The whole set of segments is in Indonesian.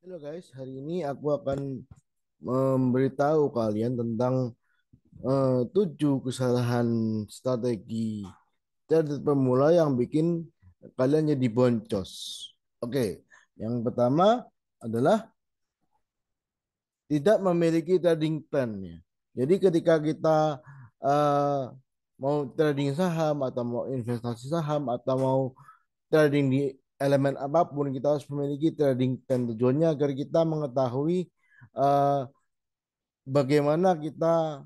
Halo guys, hari ini aku akan memberitahu kalian tentang 7 kesalahan strategi trader pemula yang bikin kalian jadi boncos. Oke, yang pertama adalah tidak memiliki trading plan ya. Jadi ketika kita eh, mau trading saham atau mau investasi saham atau mau trading di elemen apapun, kita harus memiliki trading plan. Tujuannya agar kita mengetahui eh, bagaimana kita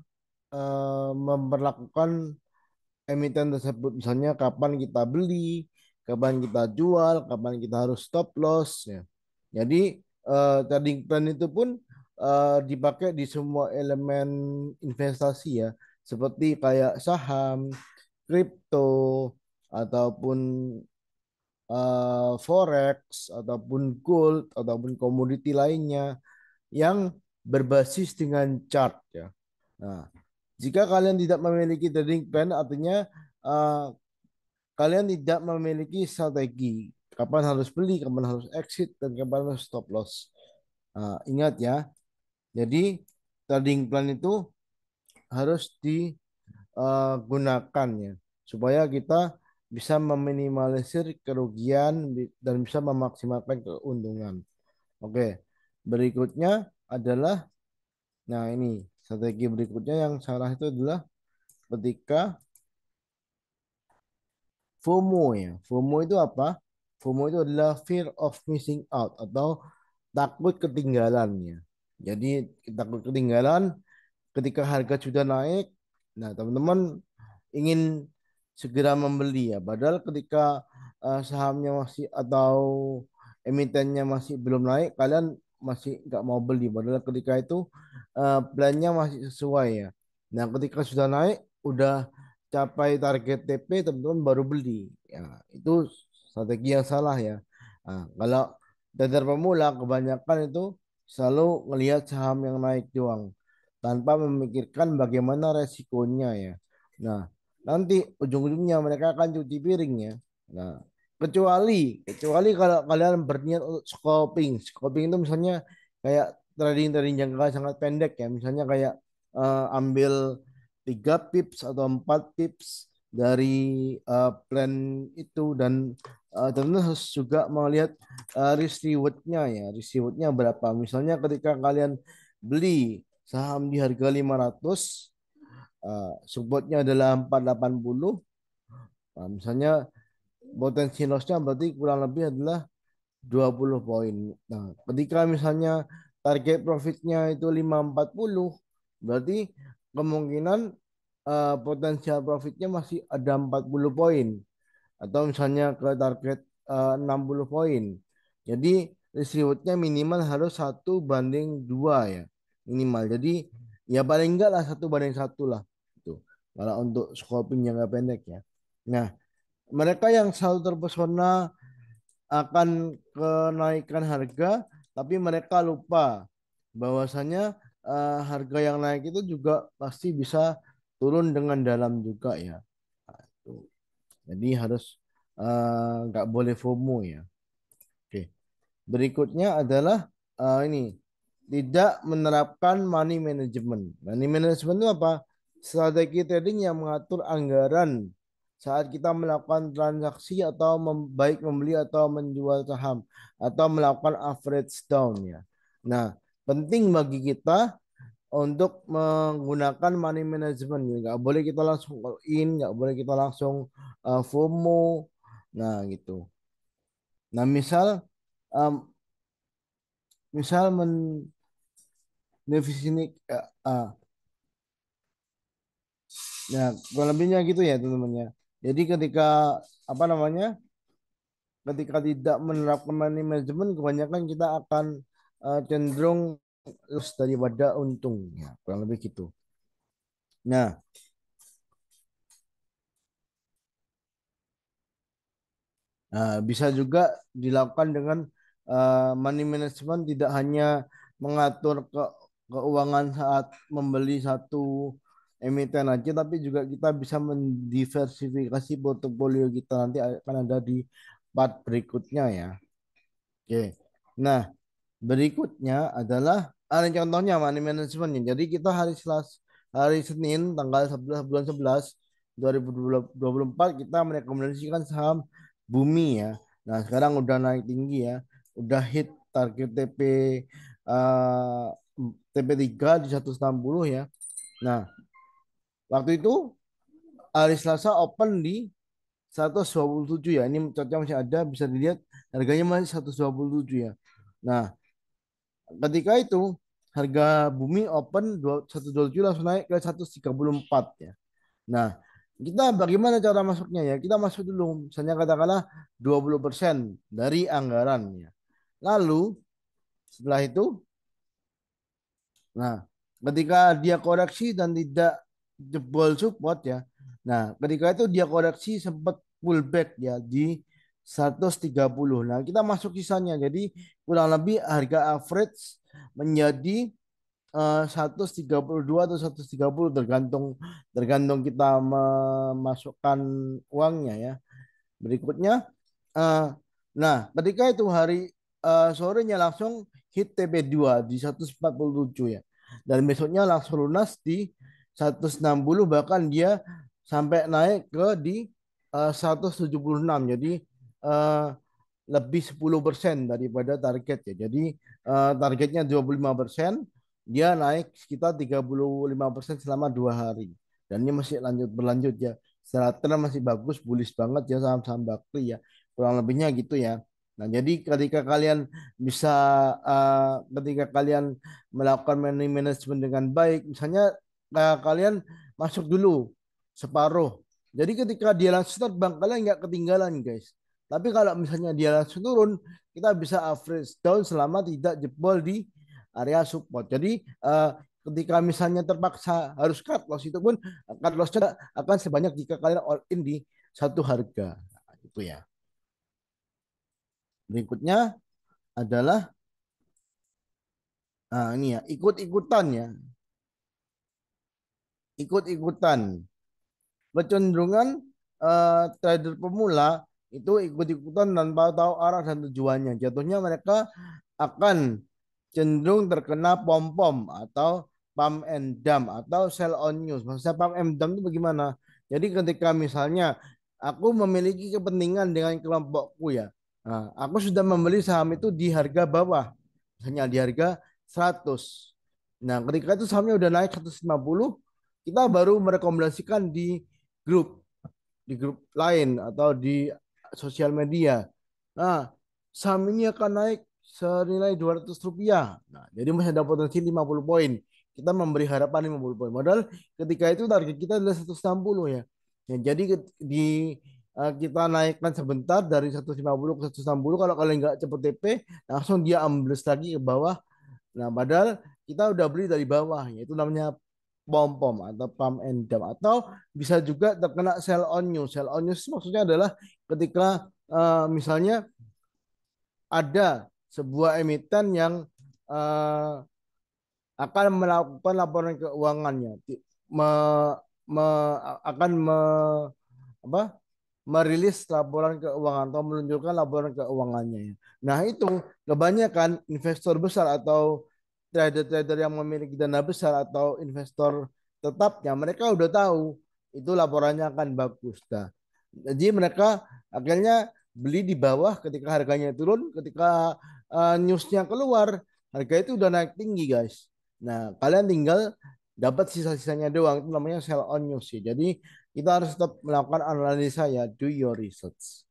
memperlakukan emiten tersebut. Misalnya kapan kita beli, kapan kita jual, kapan kita harus stop loss ya. Jadi trading plan itu pun dipakai di semua elemen investasi ya, seperti kayak saham, kripto, ataupun forex, ataupun gold, ataupun komoditi lainnya yang berbasis dengan chart ya. Nah, jika kalian tidak memiliki trading plan, artinya uh, kalian tidak memiliki strategi. Kapan harus beli, kapan harus exit, dan kapan harus stop loss. Nah, ingat ya, jadi trading plan itu harus digunakan ya, supaya kita bisa meminimalisir kerugian dan bisa memaksimalkan keuntungan. Oke, berikutnya adalah, nah ini strategi berikutnya yang salah itu adalah ketika FOMO ya. FOMO itu apa? FOMO itu adalah fear of missing out atau takut ketinggalannya. Jadi takut ketinggalan ketika harga sudah naik. Nah, teman-teman ingin segera membeli ya. Padahal ketika sahamnya masih atau emitennya masih belum naik, kalian masih nggak mau beli. Padahal ketika itu plannya masih sesuai ya. Nah, ketika sudah naik, udah capai target TP, teman-teman baru beli. Ya, itu strategi yang salah ya. Nah, kalau trader pemula kebanyakan itu selalu ngelihat saham yang naik doang tanpa memikirkan bagaimana resikonya ya. Nah, nanti ujung-ujungnya mereka akan cuci piring ya. Nah, kecuali kalau kalian berniat untuk scalping. Scalping itu misalnya kayak trading-trading jangka sangat pendek ya. Misalnya kayak ambil 3 pips atau 4 pips dari plan itu, dan tentu harus juga melihat risk rewardnya ya. Risk rewardnya berapa. Misalnya ketika kalian beli saham di harga 500, supportnya adalah 480. Nah, misalnya potensi lossnya berarti kurang lebih adalah 20 poin. Nah, ketika misalnya target profitnya itu 540, berarti kemungkinan potensial profitnya masih ada 40 poin. Atau misalnya ke target 60 poin. Jadi risk rewardnya minimal harus 1:2 ya. Minimal. Jadi ya paling enggak lah 1:1 lah. Itu. Kalau untuk scoping jangka pendek ya. Nah, mereka yang selalu terpesona akan kenaikan harga, tapi mereka lupa bahwasanya harga yang naik itu juga pasti bisa turun dengan dalam juga ya. Nah, itu. Jadi harus nggak boleh FOMO ya. Oke. Berikutnya adalah ini tidak menerapkan money management. Money management itu apa? Strategi trading yang mengatur anggaran saat kita melakukan transaksi atau baik membeli atau menjual saham atau melakukan average down ya. Nah, penting bagi kita untuk menggunakan money management. Nggak boleh kita langsung all in, nggak boleh kita langsung FOMO. Nah, gitu. Nah, um, misal definisi ya kurang lebihnya gitu ya teman-teman ya. Jadi ketika apa namanya? Ketika tidak menerapkan money management, kebanyakan kita akan cenderung loss daripada untung ya, kurang lebih gitu. Nah, bisa juga dilakukan dengan money management, tidak hanya mengatur keuangan saat membeli satu emiten aja, tapi juga kita bisa mendiversifikasi portofolio kita. Nanti akan ada di part berikutnya ya. Oke. Nah, Berikutnya adalah ada contohnya money managementnya. Jadi kita hari Senin tanggal 11 bulan 11 2024 kita merekomendasikan saham Bumi ya. Nah, sekarang udah naik tinggi ya. Udah hit target eh, TP3 di 160 ya. Nah, waktu itu hari Selasa open di 127 ya. Ini cocok masih ada, bisa dilihat harganya masih 127 ya. Nah, ketika itu harga Bumi open 127 langsung naik ke 134 ya. Nah, kita bagaimana cara masuknya ya? Kita masuk dulu, misalnya katakanlah 20% dari anggarannya. Lalu setelah itu, nah, ketika dia koreksi dan tidak jebol support ya. Nah, ketika itu dia koreksi sempat pullback ya di 130. Nah, kita masuk sisanya. Jadi kurang lebih harga average menjadi 132 atau 130 tergantung tergantung kita memasukkan uangnya ya. Berikutnya, eh, nah ketika itu hari sorenya langsung hit TP2 di 147 ya. Dan besoknya langsung lunas di 160 bahkan dia sampai naik ke di 176. Jadi eh, lebih 10% daripada target ya. Jadi targetnya 25%, dia naik sekitar 35% selama 2 hari. Dan ini masih berlanjut ya. Secara tren masih bagus, bullish banget ya saham-saham Bakri ya. Kurang lebihnya gitu ya. Nah, jadi ketika kalian bisa ketika kalian melakukan money management dengan baik, misalnya kalian masuk dulu separuh. Jadi ketika dia langsung terbang, kalian nggak ketinggalan guys. Tapi kalau misalnya dia langsung turun, kita bisa average down selama tidak jebol di area support. Jadi ketika misalnya terpaksa harus cut loss itu pun cut lossnya akan sebanyak jika kalian all in di satu harga. Nah, itu ya. Berikutnya adalah ini ya ikut-ikutan ya, ikut-ikutan. Kecenderungan trader pemula itu ikut-ikutan tanpa tahu arah dan tujuannya. Jatuhnya mereka akan cenderung terkena pom-pom atau pump and dump atau sell on news. Maksudnya pump and dump itu bagaimana? Jadi ketika misalnya aku memiliki kepentingan dengan kelompokku ya. Nah, aku sudah membeli saham itu di harga bawah. Misalnya di harga 100. Nah, ketika itu sahamnya udah naik 150, kita baru merekomendasikan grup di grup lain atau di sosial media. Nah, saham ini akan naik senilai Rp200. Nah, jadi masih ada potensi 50 poin. Kita memberi harapan 50 poin. Modal ketika itu target kita adalah 160 ya. Ya, jadi kita naikkan sebentar dari 150 ke 160. Kalau kalian nggak cepet TP, langsung dia ambles lagi ke bawah. Nah, padahal kita udah beli dari bawah, yaitu namanya pom-pom atau pump and dump atau bisa juga terkena sell on news. Sell on news maksudnya adalah ketika misalnya ada sebuah emiten yang uh, akan melakukan laporan keuangannya, me, akan apa, merilis laporan keuangan atau menunjukkan laporan keuangannya. Nah itu kebanyakan investor besar atau trader-trader yang memiliki dana besar atau investor tetapnya mereka udah tahu itu laporannya akan bagus. Nah, jadi mereka akhirnya beli di bawah ketika harganya turun, ketika newsnya keluar harga itu udah naik tinggi guys. Nah kalian tinggal dapat sisa-sisanya doang, itu namanya sell on news ya. Jadi kita harus tetap melakukan analisa ya, do your research.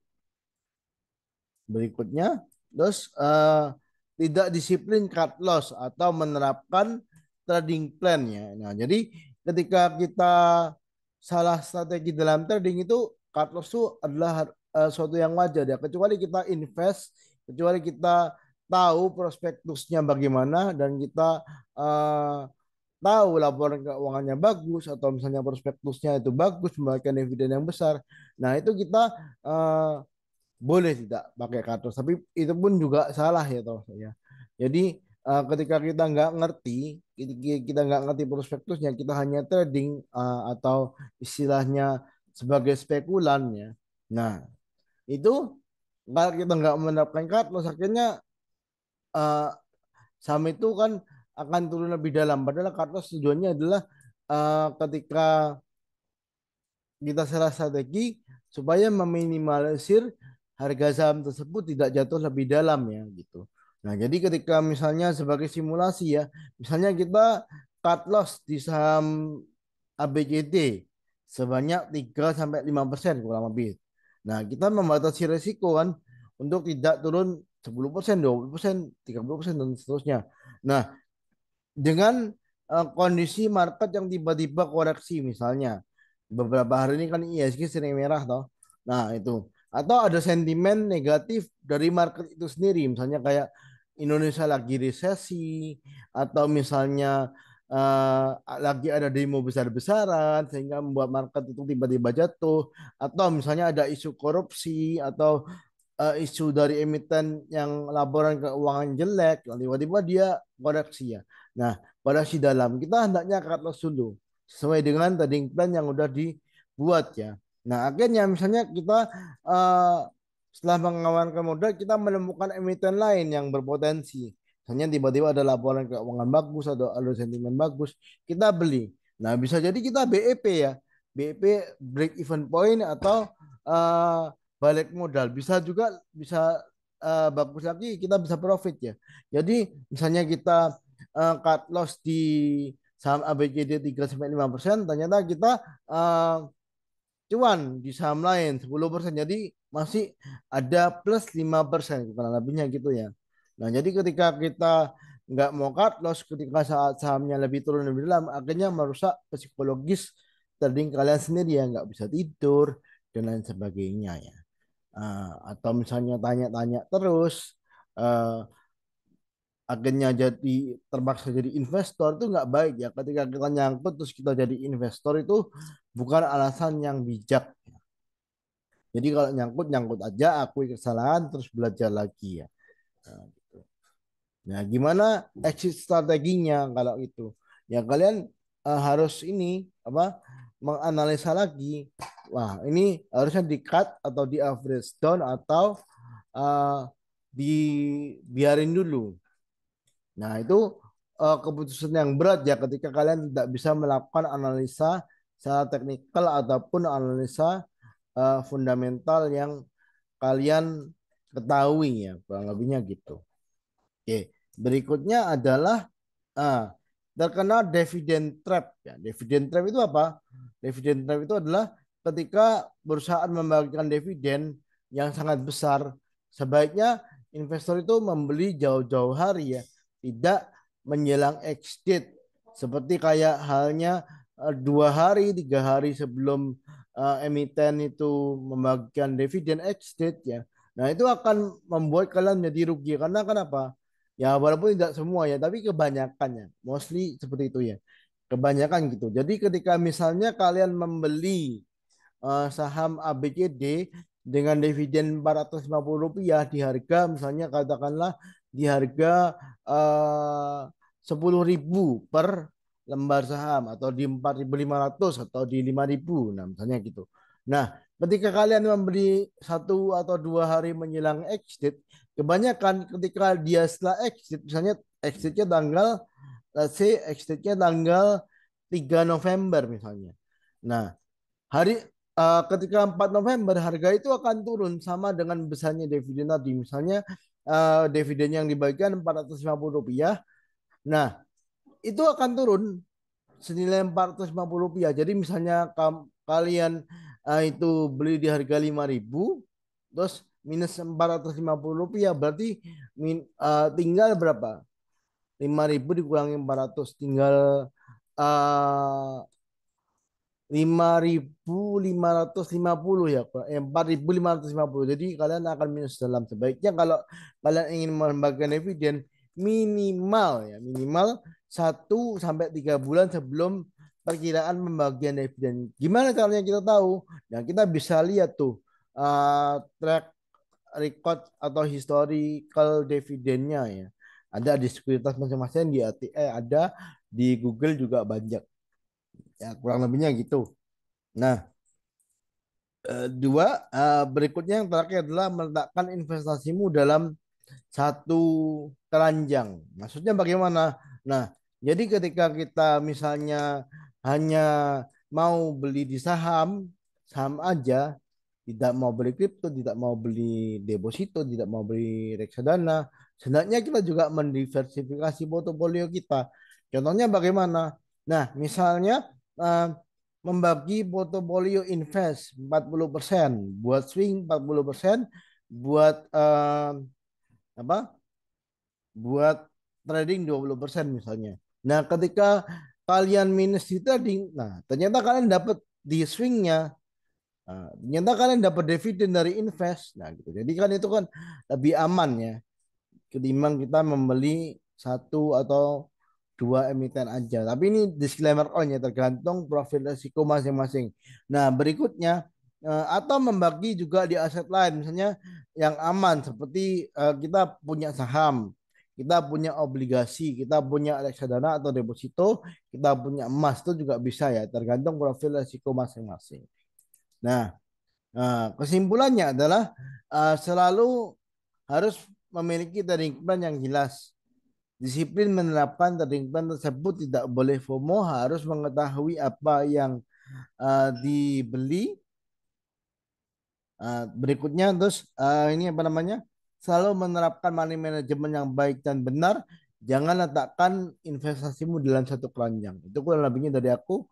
Berikutnya, terus tidak disiplin cut loss atau menerapkan trading plan ya. Nah, jadi ketika kita salah strategi dalam trading itu cut loss itu adalah suatu yang wajar ya. Kecuali kita invest, kecuali kita tahu prospektusnya bagaimana dan kita uh, tahu laporan keuangannya bagus atau misalnya prospektusnya itu bagus memberikan dividen yang besar. Nah, itu kita uh, boleh tidak pakai kartu, tapi itu pun juga salah ya toh ya. Jadi ketika kita nggak ngerti, kita nggak ngerti prospektusnya, kita hanya trading atau istilahnya sebagai spekulan ya. Nah itu kalau kita nggak menerapkan cut loss akhirnya saham itu kan akan turun lebih dalam. Padahal cut loss tujuannya adalah ketika kita salah strategi supaya meminimalisir harga saham tersebut tidak jatuh lebih dalam ya gitu. Nah, jadi ketika misalnya sebagai simulasi ya, misalnya kita cut loss di saham ABCD sebanyak 3 sampai 5% kurang lebih. Nah, kita membatasi risiko kan untuk tidak turun 10%, 20%, 30% dan seterusnya. Nah, dengan kondisi market yang tiba-tiba koreksi misalnya beberapa hari ini kan ISG sering merah toh. Nah, itu atau ada sentimen negatif dari market itu sendiri misalnya kayak Indonesia lagi resesi atau misalnya lagi ada demo besar-besaran sehingga membuat market itu tiba-tiba jatuh atau misalnya ada isu korupsi atau isu dari emiten yang laporan keuangan jelek, tiba-tiba dia koreksi ya. Nah, koreksi dalam kita hendaknya cut loss dulu sesuai dengan trading plan yang udah dibuat ya. Nah, akhirnya misalnya kita uh, setelah mengamankan modal kita menemukan emiten lain yang berpotensi. Misalnya tiba-tiba ada laporan keuangan bagus atau ada sentimen bagus, kita beli. Nah, bisa jadi kita BEP ya. BEP break even point atau uh, balik modal bisa juga bisa bagus lagi kita bisa profit ya. Jadi misalnya kita cut loss di saham ABCD 3 sampai 5%, ternyata kita uh, cuan di saham lain 10%. Jadi masih ada plus 5% kurang lebihnya gitu ya. Nah, jadi ketika kita nggak mau cut loss ketika saat sahamnya lebih turun lebih dalam, akhirnya merusak psikologis trading kalian sendiri ya, nggak bisa tidur dan lain sebagainya ya. Atau misalnya tanya-tanya terus uh, akhirnya jadi terpaksa jadi investor itu nggak baik ya ketika kita nyangkut terus kita jadi investor itu bukan alasan yang bijak. Jadi kalau nyangkut nyangkut aja akui kesalahan terus belajar lagi ya. Gitu. Nah, gimana exit strateginya kalau itu ya kalian harus ini apa menganalisa lagi, wah ini harusnya di cut atau di average down atau uh, dibiarin dulu. Nah, itu keputusan yang berat ya ketika kalian tidak bisa melakukan analisa secara teknikal ataupun analisa fundamental yang kalian ketahui ya, kurang lebihnya gitu. Oke, berikutnya adalah ah, terkena dividend trap ya. Dividend trap itu apa? Dividend trap itu adalah ketika perusahaan membagikan dividen yang sangat besar, sebaiknya investor itu membeli jauh-jauh hari ya, tidak menjelang exit seperti kayak halnya 2 hari, 3 hari sebelum emiten itu membagikan dividen exit ya. Nah, itu akan membuat kalian menjadi rugi karena kenapa? Ya walaupun tidak semua ya, tapi kebanyakannya, mostly seperti itu ya. Kebanyakan gitu. Jadi ketika misalnya kalian membeli saham ABCD dengan dividen Rp450 di harga misalnya katakanlah di harga 10.000 per lembar saham atau di 4.500 atau di 5.000. Nah, misalnya gitu. Nah, ketika kalian membeli 1 atau 2 hari menjelang exit, kebanyakan ketika dia setelah exit, misalnya exitnya tanggal, let's say exitnya tanggal 3 November misalnya. Nah, hari ketika 4 November harga itu akan turun sama dengan besarnya dividen tadi. Misalnya dividen yang dibagikan Rp450. Nah, itu akan turun senilai Rp450. Jadi misalnya kalian itu beli di harga 5.000 terus minus Rp450 berarti tinggal berapa? 5.000 dikurangi 400 tinggal uh, 5.550 ya, 4.550. Jadi kalian akan minus dalam. Sebaiknya kalau kalian ingin membagikan dividen minimal ya, minimal 1 sampai 3 bulan sebelum perkiraan pembagian dividen. Gimana caranya kita tahu? Nah, kita bisa lihat tuh track record atau historical dividennya ya. Ada di sekuritas masing-masing di ATE, ada di Google juga banyak. Ya, kurang lebihnya gitu. Nah, dua, berikutnya yang terakhir adalah meletakkan investasimu dalam satu keranjang. Maksudnya bagaimana? Nah, jadi ketika kita misalnya hanya mau beli di saham, saham aja, tidak mau beli kripto, tidak mau beli deposito, tidak mau beli reksadana, sebenarnya kita juga mendiversifikasi portofolio kita. Contohnya bagaimana? Nah, misalnya eh, membagi portofolio invest 40%, buat swing 40%, buat apa? Buat trading 20% misalnya. Nah, ketika kalian minus di trading, nah ternyata kalian dapat di swingnya. Nah, ternyata kalian dapat dividen dari invest. Nah, gitu. Jadi kan itu kan lebih aman ya ketimbang kita membeli satu atau dua emiten aja. Tapi ini disclaimer on ya, tergantung profil risiko masing-masing. Nah, berikutnya atau membagi juga di aset lain, misalnya yang aman seperti kita punya saham, kita punya obligasi, kita punya reksadana atau deposito, kita punya emas itu juga bisa ya, tergantung profil risiko masing-masing. Nah, kesimpulannya adalah selalu harus memiliki trading plan yang jelas. Disiplin menerapkan trading plan tersebut, tidak boleh FOMO, harus mengetahui apa yang dibeli. Berikutnya terus ini apa namanya? Selalu menerapkan money management yang baik dan benar. Jangan letakkan investasimu dalam satu keranjang. Itu kurang lebihnya dari aku.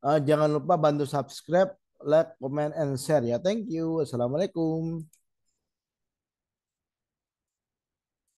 Jangan lupa bantu subscribe, like, comment, and share ya. Thank you. Assalamualaikum.